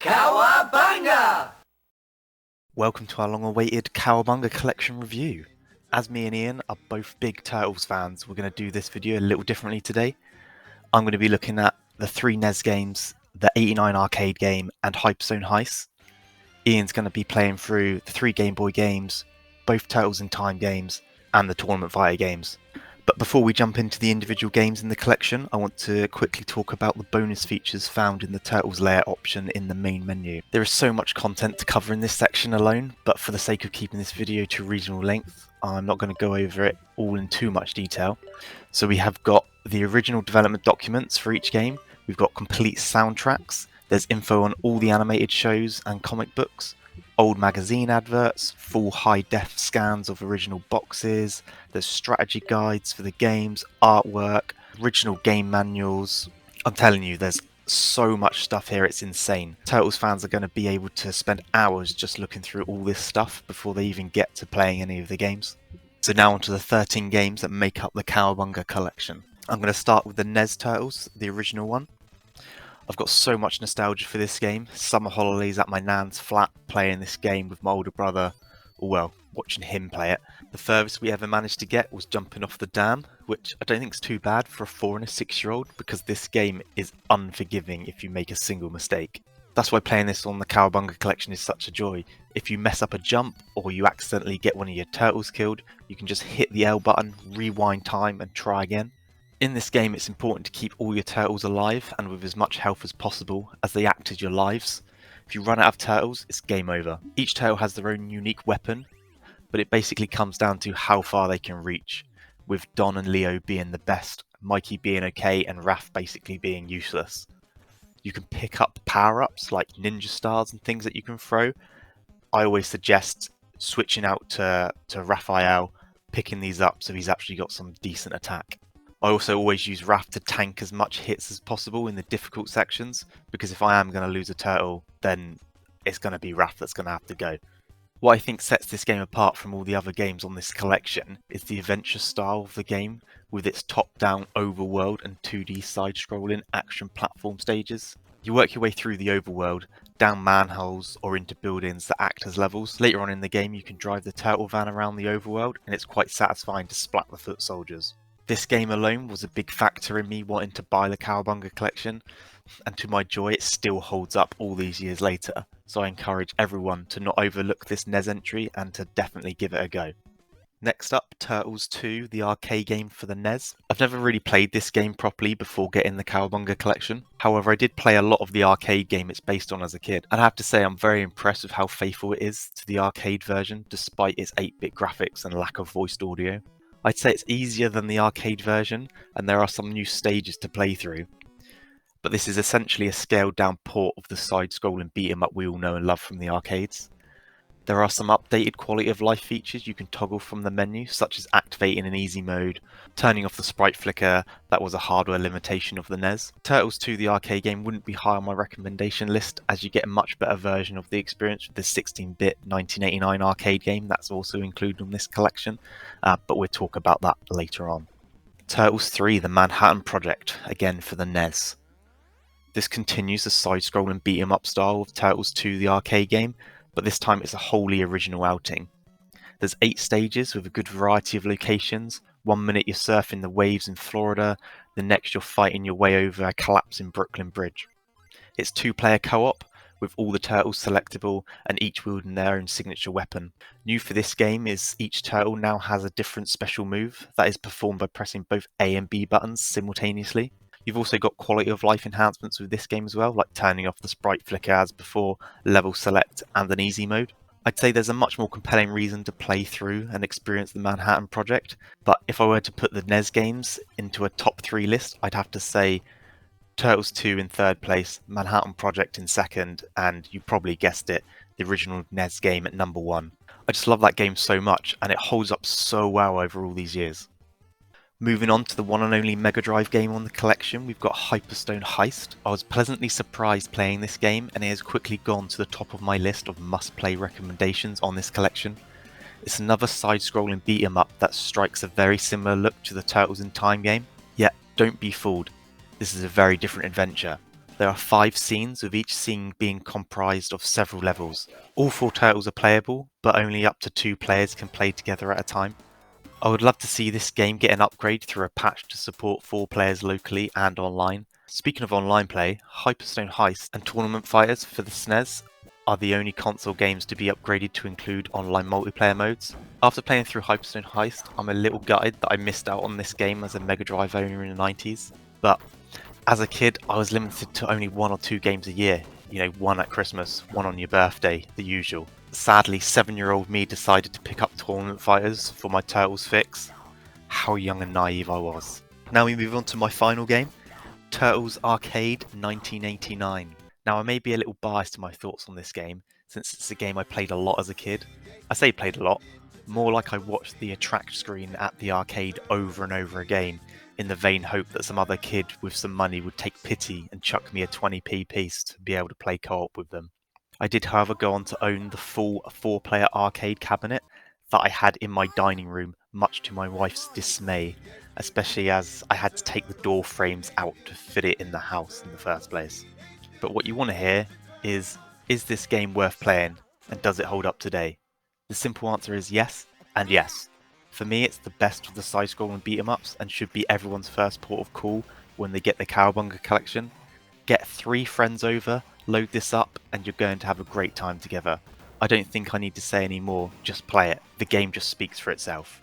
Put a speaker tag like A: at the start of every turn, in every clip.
A: Cowabunga!
B: Welcome to our long-awaited Cowabunga collection review. As me and Ian are both big Turtles fans, we're going to do this video a little differently today. I'm going to be looking at the 3 NES games, the 89 arcade game, and Hyperstone Heist. Ian's going to be playing through the 3 Game Boy games, both Turtles in Time games, and the Tournament Fighter games. But before we jump into the individual games in the collection, I want to quickly talk about the bonus features found in the Turtles layer option in the main menu. There is so much content to cover in this section alone, but for the sake of keeping this video to reasonable length, I'm not going to go over it all in too much detail. So we have got the original development documents for each game, we've got complete soundtracks, there's info on all the animated shows and comic books, old magazine adverts, full high-def scans of original boxes, there's strategy guides for the games, artwork, original game manuals. I'm telling you, there's so much stuff here, it's insane. Turtles fans are going to be able to spend hours just looking through all this stuff before they even get to playing any of the games. So now onto the 13 games that make up the Cowabunga collection. I'm going to start with the NES Turtles, the original one. I've got so much nostalgia for this game. Summer holidays at my nan's flat, playing this game with my older brother, or well, watching him play it. The furthest we ever managed to get was jumping off the dam, which I don't think is too bad for a 4 and a 6-year-old, because this game is unforgiving if you make a single mistake. That's why playing this on the Cowabunga collection is such a joy. If you mess up a jump, or you accidentally get one of your turtles killed, you can just hit the L button, rewind time, and try again. In this game, it's important to keep all your turtles alive and with as much health as possible, as they act as your lives. If you run out of turtles, it's game over. Each turtle has their own unique weapon, but it basically comes down to how far they can reach, with Don and Leo being the best, Mikey being okay, and Raph basically being useless. You can pick up power-ups like ninja stars and things that you can throw. I always suggest switching out to Raphael, picking these up so he's actually got some decent attack. I also always use Raph to tank as much hits as possible in the difficult sections, because if I am going to lose a turtle, then it's going to be Raph that's going to have to go. What I think sets this game apart from all the other games on this collection is the adventure style of the game, with its top-down overworld and 2D side-scrolling action platform stages. You work your way through the overworld, down manholes or into buildings that act as levels. Later on in the game you can drive the turtle van around the overworld, and it's quite satisfying to splat the foot soldiers. This game alone was a big factor in me wanting to buy the Cowabunga collection, and to my joy it still holds up all these years later, so I encourage everyone to not overlook this NES entry and to definitely give it a go. Next up, Turtles 2, the arcade game for the NES. I've never really played this game properly before getting the Cowabunga collection. However, I did play a lot of the arcade game it's based on as a kid, and I have to say I'm very impressed with how faithful it is to the arcade version despite its 8-bit graphics and lack of voiced audio. I'd say it's easier than the arcade version, and there are some new stages to play through. But this is essentially a scaled down port of the side-scrolling beat-em-up we all know and love from the arcades. There are some updated quality of life features you can toggle from the menu, such as activating an easy mode, turning off the sprite flicker, that was a hardware limitation of the NES. Turtles 2 the arcade game wouldn't be high on my recommendation list, as you get a much better version of the experience with the 16-bit 1989 arcade game that's also included in this collection, but we'll talk about that later on. Turtles 3 the Manhattan Project, again for the NES. This continues the side-scrolling beat-em-up style of Turtles 2 the arcade game, but this time it's a wholly original outing. There's 8 stages with a good variety of locations. 1 minute you're surfing the waves in Florida, the next you're fighting your way over a collapsing Brooklyn Bridge. It's 2-player co-op, with all the turtles selectable and each wielding their own signature weapon. New for this game is each turtle now has a different special move that is performed by pressing both A and B buttons simultaneously. You've also got quality of life enhancements with this game as well, like turning off the sprite flicker as before, level select and an easy mode. I'd say there's a much more compelling reason to play through and experience the Manhattan Project, but if I were to put the NES games into a top 3 list, I'd have to say Turtles 2 in 3rd place, Manhattan Project in 2nd, and you probably guessed it, the original NES game at number 1. I just love that game so much, and it holds up so well over all these years. Moving on to the one and only Mega Drive game on the collection, we've got Hyperstone Heist. I was pleasantly surprised playing this game, and it has quickly gone to the top of my list of must-play recommendations on this collection. It's another side-scrolling beat-em-up that strikes a very similar look to the Turtles in Time game, yet don't be fooled, this is a very different adventure. There are 5 scenes, with each scene being comprised of several levels. All 4 turtles are playable, but only up to 2 players can play together at a time. I would love to see this game get an upgrade through a patch to support 4 players locally and online. Speaking of online play, Hyperstone Heist and Tournament Fighters for the SNES are the only console games to be upgraded to include online multiplayer modes. After playing through Hyperstone Heist, I'm a little gutted that I missed out on this game as a Mega Drive owner in the 90s, but as a kid I was limited to only 1 or 2 games a year. You know, 1 at Christmas, 1 on your birthday, the usual. Sadly, 7-year-old me decided to pick up Tournament Fighters for my Turtles fix. How young and naive I was. Now we move on to my final game, Turtles Arcade 1989. Now I may be a little biased in my thoughts on this game, since it's a game I played a lot as a kid. I say played a lot, more like I watched the attract screen at the arcade over and over again, in the vain hope that some other kid with some money would take pity and chuck me a 20p piece to be able to play co-op with them. I did however go on to own the full 4-player arcade cabinet that I had in my dining room, much to my wife's dismay, especially as I had to take the door frames out to fit it in the house in the first place. But what you want to hear is this game worth playing, and does it hold up today? The simple answer is yes, and yes. For me, it's the best of the side-scrolling beat-em-ups and should be everyone's first port of call when they get the Cowabunga collection. Get 3 friends over, load this up, and you're going to have a great time together. I don't think I need to say any more, just play it. The game just speaks for itself.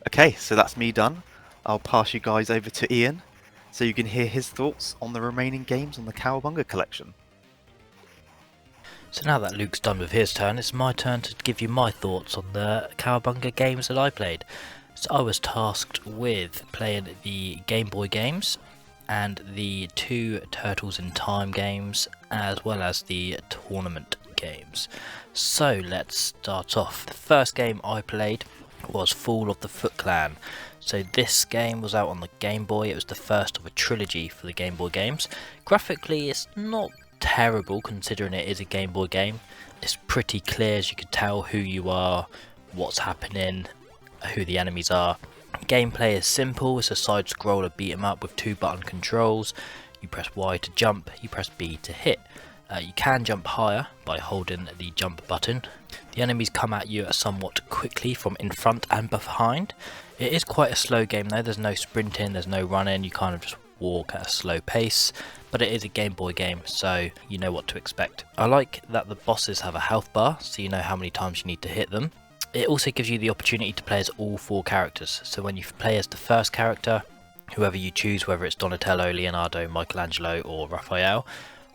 B: Okay, so that's me done. I'll pass you guys over to Iain, so you can hear his thoughts on the remaining games on the Cowabunga collection.
A: So now that Luke's done with his turn, it's my turn to give you my thoughts on the Cowabunga games that I played. So I was tasked with playing the Game Boy games and the 2 Turtles in Time games, as well as the tournament games. So let's start off. The first game I played was Fall of the Foot Clan. So this game was out on the Game Boy. It was the first of a trilogy for the Game Boy games. Graphically, it's not terrible considering it is a Game Boy game. It's pretty clear, as you can tell who you are, what's happening, who the enemies are. Gameplay is simple. It's a side scroller beat 'em up with 2 button controls. You press Y to jump, you press B to hit. You can jump higher by holding the jump button. The enemies come at you somewhat quickly from in front and behind. It is quite a slow game though. There's no sprinting, there's no running, you kind of just walk at a slow pace, but it is a Game Boy game, so you know what to expect. I like that the bosses have a health bar, so you know how many times you need to hit them. It also gives you the opportunity to play as all 4 characters, so when you play as the first character, whoever you choose, whether it's Donatello, Leonardo, Michelangelo or Raphael,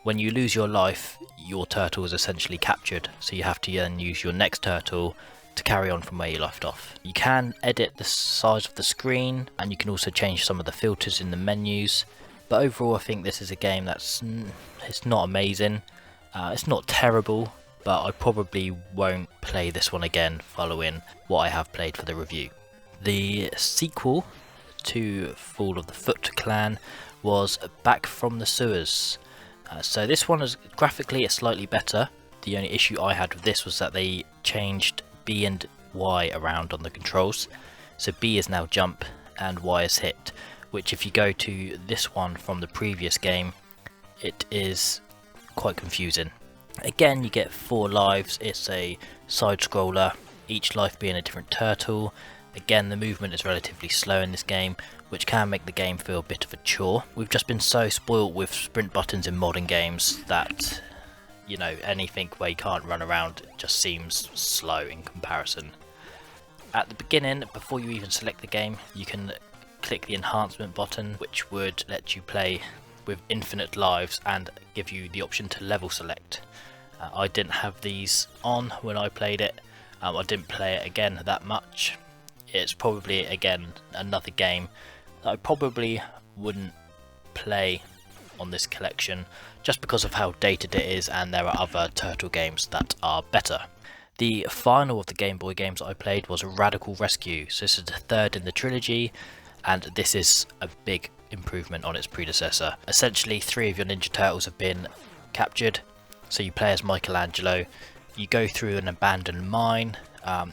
A: when you lose your life, your turtle is essentially captured, so you have to then use your next turtle to carry on from where you left off. You can edit the size of the screen, and you can also change some of the filters in the menus, but overall I think this is a game that's it's not amazing, it's not terrible, but I probably won't play this one again following what I have played for the review. The sequel to Fall of the Foot Clan was Back from the Sewers. So this one is graphically it's slightly better. The only issue I had with this was that they changed B and Y around on the controls. So B is now jump and Y is hit, which if you go to this one from the previous game, it is quite confusing. Again, you get 4 lives. It's a side scroller, each life being a different turtle. Again, the movement is relatively slow in this game, which can make the game feel a bit of a chore. We've just been so spoiled with sprint buttons in modern games that, you know, anything where you can't run around just seems slow in comparison. At the beginning, before you even select the game, you can click the enhancement button, which would let you play with infinite lives and give you the option to level select. I didn't have these on when I played it. I didn't play it again that much. It's probably again another game that I probably wouldn't play on this collection just because of how dated it is, and there are other turtle games that are better. The final of the Game Boy games I played was Radical Rescue. So this is the 3rd in the trilogy, and this is a big improvement on its predecessor. Essentially 3 of your Ninja Turtles have been captured, so you play as Michelangelo. You go through an abandoned mine.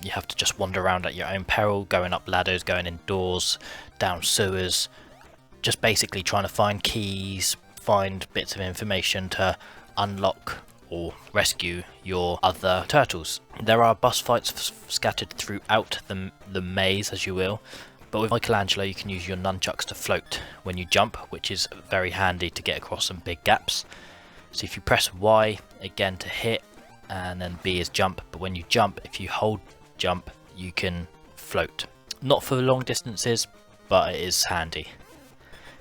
A: You have to just wander around at your own peril, going up ladders, going indoors, down sewers, just basically trying to find keys, find bits of information to unlock or rescue your other turtles. There are boss fights scattered throughout the maze, as you will, but with Michelangelo you can use your nunchucks to float when you jump, which is very handy to get across some big gaps. So if you press Y again to hit, and then B is jump, but when you jump, if you hold jump, you can float. Not for long distances, but it is handy.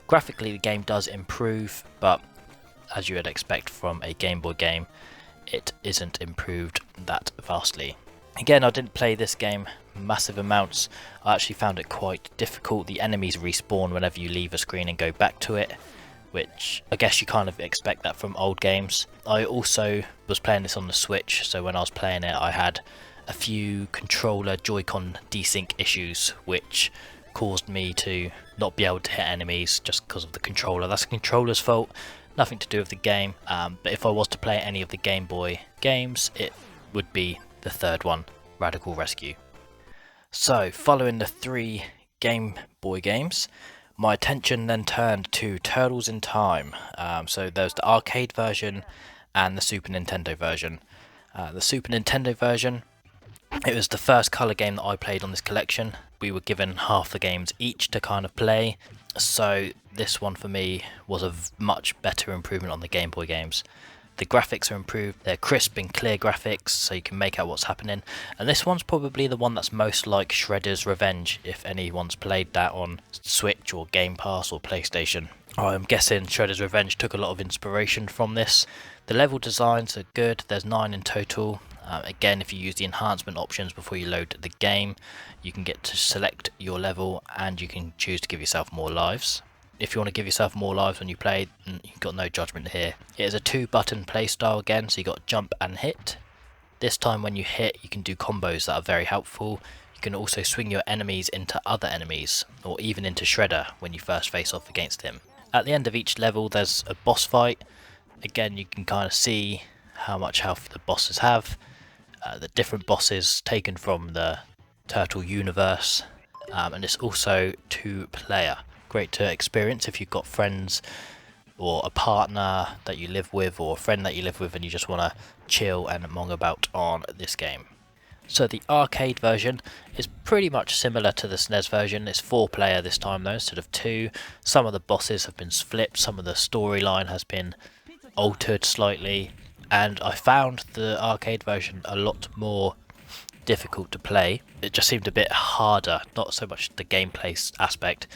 A: Graphically the game does improve, but as you would expect from a Game Boy game, it isn't improved that vastly. Again, I didn't play this game massive amounts. I actually found it quite difficult. The enemies respawn whenever you leave a screen and go back to it, which I guess you kind of expect that from old games. I also was playing this on the Switch, so when I was playing it I had a few controller Joy-Con desync issues, which caused me to not be able to hit enemies just because of the controller. That's the controller's fault, nothing to do with the game, but if I was to play any of the Game Boy games, it would be the third one, Radical Rescue. So following the 3 Game Boy games, my attention then turned to Turtles in Time. So there's the arcade version and the Super Nintendo version. The Super Nintendo version, it was the first colour game that I played on this collection. We were given half the games each to kind of play, so this one for me was a much better improvement on the Game Boy games. The graphics are improved, they're crisp and clear graphics, so you can make out what's happening. And this one's probably the one that's most like Shredder's Revenge, if anyone's played that on Switch or Game Pass or PlayStation. I'm guessing Shredder's Revenge took a lot of inspiration from this. The level designs are good, there's 9 in total. Again, if you use the enhancement options before you load the game, you can get to select your level and you can choose to give yourself more lives. If you want to give yourself more lives when you play, you've got no judgment here. It is a 2-button play style again, so you got jump and hit. This time when you hit, you can do combos that are very helpful. You can also swing your enemies into other enemies, or even into Shredder when you first face off against him. At the end of each level there's a boss fight. Again, you can kind of see how much health the bosses have. The different bosses taken from the Turtle universe, and it's also 2-player. Great to experience if you've got friends or a partner that you live with, or a friend that you live with and you just want to chill and mong about on this game. So the arcade version is pretty much similar to the SNES version. It's 4-player this time though instead of 2. Some of the bosses have been flipped, some of the storyline has been altered slightly, and I found the arcade version a lot more difficult to play. It just seemed a bit harder, not so much the gameplay aspect,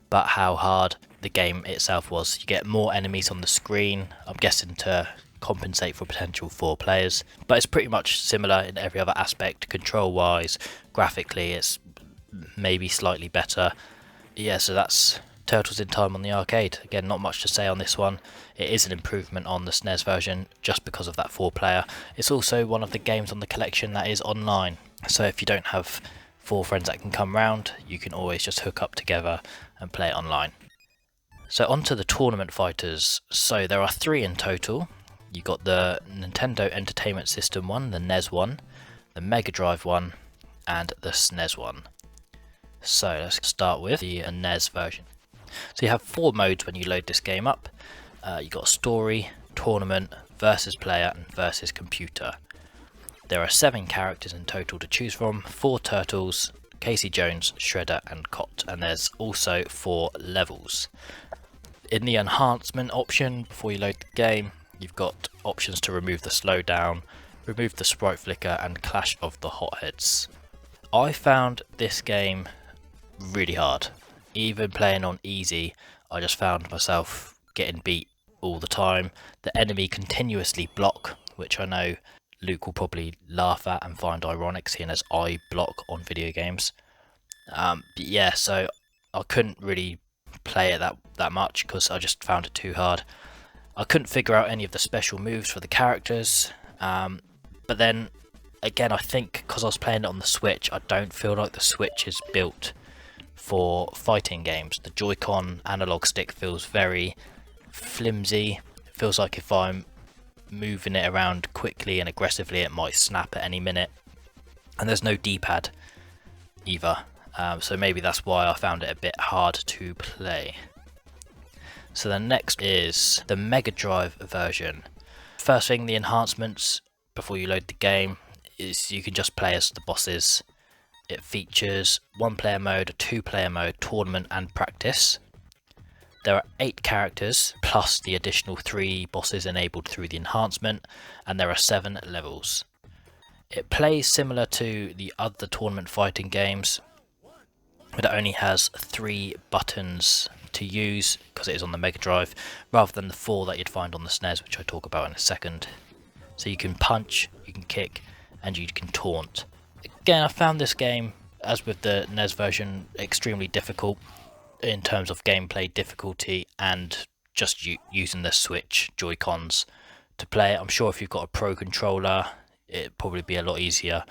A: but how hard the game itself was. You get more enemies on the screen, I'm guessing to compensate for potential 4 players, but it's pretty much similar in every other aspect. Control wise, graphically it's maybe slightly better. Yeah, so that's Turtles in Time on the arcade. Again, not much to say on this one. It is an improvement on the SNES version just because of that 4-player. It's also one of the games on the collection that is online, so if you don't have 4 friends that can come round, you can always just hook up together and play it online. So onto the tournament fighters. So there are 3 in total. You got the Nintendo Entertainment System one, the NES one, the Mega Drive one, and the SNES one. So let's start with the NES version. So you have 4 modes when you load this game up. You got story, tournament, versus player, and versus computer. There are 7 characters in total to choose from, 4 turtles, Casey Jones, Shredder, and Cot, and there's also 4 levels. In the enhancement option, before you load the game, you've got options to remove the slowdown, remove the sprite flicker, and clash of the hotheads. I found this game really hard. Even playing on easy, I just found myself getting beat all the time. The enemy continuously block, which I know Luke will probably laugh at and find ironic, seeing as I block on video games. But yeah, so I couldn't really play it that much because I just found it too hard. I couldn't figure out any of the special moves for the characters, but then again, I think because I was playing it on the Switch, I don't feel like the Switch is built for fighting games. The Joy-Con analog stick feels very flimsy. It feels like if I'm moving it around quickly and aggressively, it might snap at any minute. And there's no D-pad either, so maybe that's why I found it a bit hard to play. So the next is the Mega Drive version. First thing, the enhancements before you load the game is you can just play as the bosses. It features 1-player mode, a 2-player mode, tournament and practice. There are 8 characters plus the additional 3 bosses enabled through the enhancement, and there are 7 levels. It plays similar to the other tournament fighting games, but it only has 3 buttons to use because it is on the Mega Drive, rather than the 4 that you'd find on the SNES, which I'll talk about in a second. So you can punch, you can kick, and you can taunt. Again, I found this game, as with the NES version, extremely difficult in terms of gameplay difficulty and just using the Switch Joy-Cons to play it. I'm sure if you've got a Pro controller, it'd probably be a lot easier,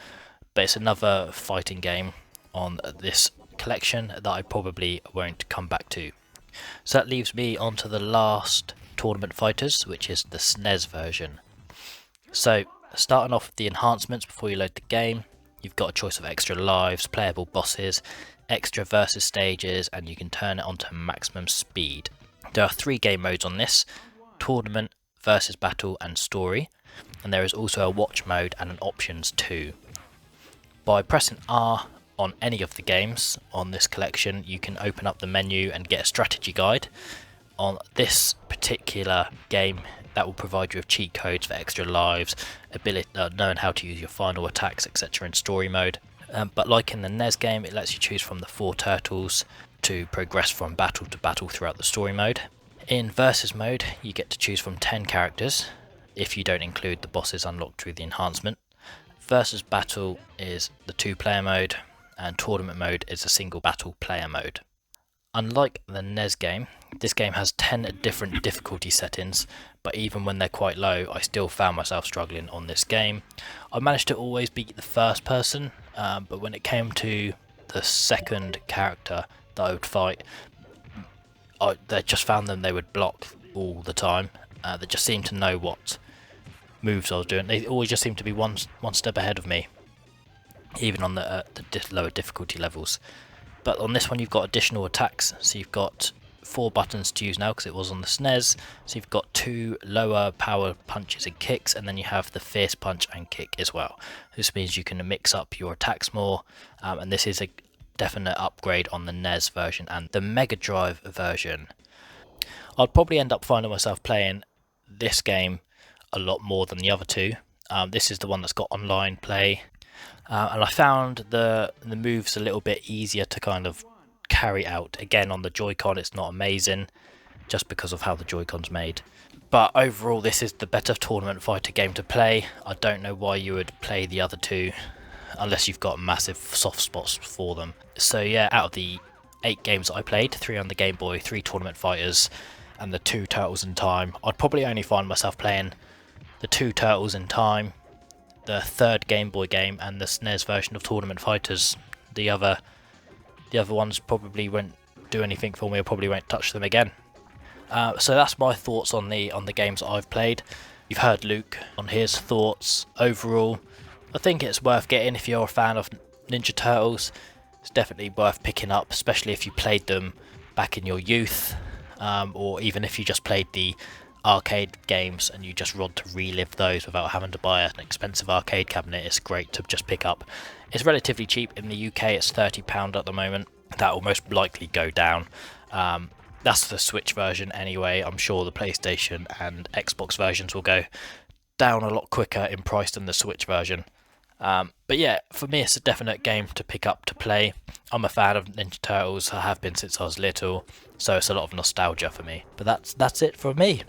A: but it's another fighting game on this collection that I probably won't come back to. So that leaves me onto the last Tournament Fighters, which is the SNES version. So starting off with the enhancements before you load the game, you've got a choice of extra lives, playable bosses, extra versus stages, and you can turn it onto maximum speed. There are 3 game modes on this: tournament, versus battle, and story, and there is also a watch mode and an options too. By pressing R on any of the games on this collection, you can open up the menu and get a strategy guide. On this particular game, that will provide you with cheat codes for extra lives, knowing how to use your final attacks, etc. in story mode. But like in the NES game, it lets you choose from the 4 turtles to progress from battle to battle throughout the story mode. In versus mode, you get to choose from 10 characters, if you don't include the bosses unlocked through the enhancement. Versus battle is the 2-player mode, and tournament mode is a single battle player mode. Unlike the NES game, this game has 10 different difficulty settings, but even when they're quite low, I still found myself struggling on this game. I managed to always beat the first person, but when it came to the second character that I would fight, I just found they would block all the time. They just seemed to know what moves I was doing. They always just seemed to be one step ahead of me, even on the lower difficulty levels. But on this one, you've got additional attacks, so you've got 4 buttons to use now because it was on the SNES. So you've got 2 lower power punches and kicks, and then you have the fierce punch and kick as well. This means you can mix up your attacks more, and this is a definite upgrade on the NES version and the Mega Drive version. I'd probably end up finding myself playing this game a lot more than the other 2. This is the one that's got online play. And I found the moves a little bit easier to kind of carry out. Again, on the Joy-Con, it's not amazing, just because of how the Joy-Con's made. But overall, this is the better tournament fighter game to play. I don't know why you would play the other 2, unless you've got massive soft spots for them. So yeah, out of the 8 games that I played, 3 on the Game Boy, 3 Tournament Fighters, and the 2 Turtles in Time, I'd probably only find myself playing the 2 Turtles in Time, the 3rd Game Boy game, and the SNES version of Tournament Fighters. The other ones probably won't do anything for me. I probably won't touch them again. So that's my thoughts on the games that I've played. You've heard Luke on his thoughts. Overall, I think it's worth getting if you're a fan of Ninja Turtles. It's definitely worth picking up, especially if you played them back in your youth, or even if you just played the arcade games and you just want to relive those without having to buy an expensive arcade cabinet. It's great to just pick up. It's relatively cheap in the UK. It's £30 at the moment. That will most likely go down. That's the Switch version anyway. I'm sure the PlayStation and Xbox versions will go down a lot quicker in price than the Switch version. But yeah, for me it's a definite game to pick up to play. I'm a fan of Ninja Turtles. I have been since I was little, so it's a lot of nostalgia for me. But that's it from me.